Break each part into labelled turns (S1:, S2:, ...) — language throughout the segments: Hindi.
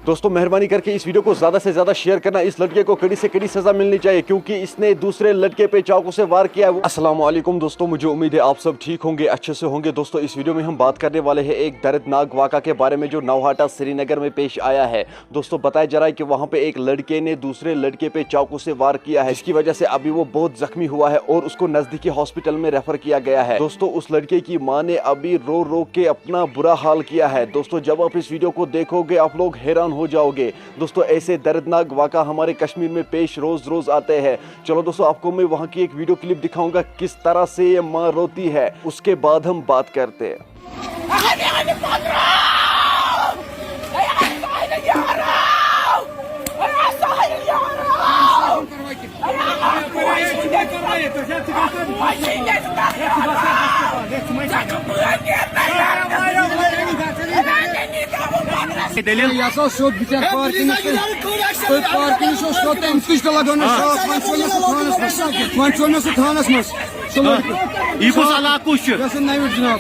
S1: दोस्तों मेहरबानी करके इस वीडियो को ज्यादा से ज्यादा शेयर करना। इस लड़के को कड़ी से कड़ी सजा मिलनी चाहिए क्योंकि इसने दूसरे लड़के पे चाकू से वार किया है। अस्सलाम वालेकुम दोस्तों, मुझे उम्मीद है आप सब ठीक होंगे, अच्छे से होंगे। दोस्तों इस वीडियो में हम बात करने वाले हैं एक दर्दनाक वाक़ा के बारे में जो नौहाटा श्रीनगर में पेश आया है। दोस्तों बताया जा रहा है कि वहां पे एक लड़के ने दूसरे लड़के पे चाकू से वार किया है, जिसकी वजह से अभी वो बहुत जख्मी हुआ है और उसको नजदीकी हॉस्पिटल में रेफर किया गया है। दोस्तों उस लड़के की मां ने अभी रो रो के अपना बुरा हाल किया है। दोस्तों जब आप इस वीडियो को देखोगे आप लोग हैरान हो जाओगे। दोस्तों ऐसे दर्दनाक वाक़ा हमारे कश्मीर में पेश रोज रोज आते हैं। चलो दोस्तों आपको मैं वहां की एक वीडियो क्लिप दिखाऊंगा किस तरह से ये मां रोती है, उसके बाद हम बात करते हैं।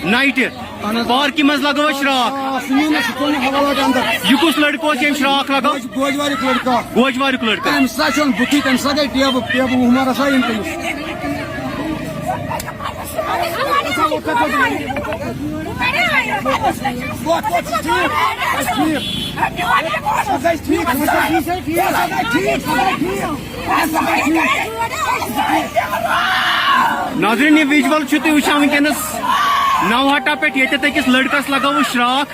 S2: नाइट पार्क मज लगो श्राख यह कुछ लड़को श्राख लगो गोजवार लड़का नाज़रीन ये विजुअल तुम वुचान वनकस नौहाटा पे अकिस लड़कस लगो श्राख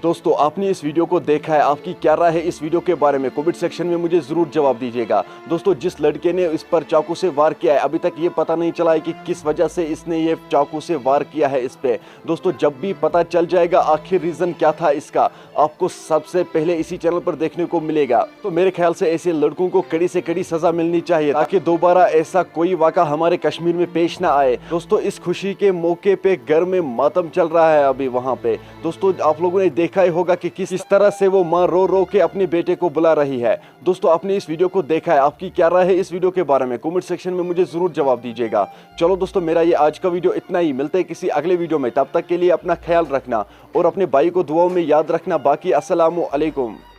S1: दोस्तों आपने इस वीडियो को देखा है, आपकी क्या राय है इस वीडियो के बारे में कमेंट सेक्शन में मुझे जरूर जवाब दीजिएगा। दोस्तों जिस लड़के ने इस पर चाकू से वार किया है अभी तक ये पता नहीं चला है कि किस वजह से इसने ये चाकू से वार किया है इस पे। दोस्तों जब भी पता चल जाएगा आखिर रीजन क्या था इसका, आपको सबसे पहले इसी चैनल पर देखने को मिलेगा। तो मेरे ख्याल से ऐसे लड़कों को कड़ी से कड़ी सजा मिलनी चाहिए ताकि दोबारा ऐसा कोई वाक़ा हमारे कश्मीर में पेश ना आए। दोस्तों इस खुशी के मौके पे घर में मातम चल रहा है अभी वहाँ पे। दोस्तों आप लोगों ने देखा ही होगा कि किस तरह से वो मां रो रो के अपने बेटे को बुला रही है। दोस्तों आपने इस वीडियो को देखा है, आपकी क्या राय है इस वीडियो के बारे में कमेंट सेक्शन में मुझे जरूर जवाब दीजिएगा। चलो दोस्तों मेरा ये आज का वीडियो इतना ही, मिलते हैं किसी अगले वीडियो में। तब तक के लिए अपना ख्याल रखना और अपने भाई को दुआओं में याद रखना। बाकी अस्सलामु अलैकुम।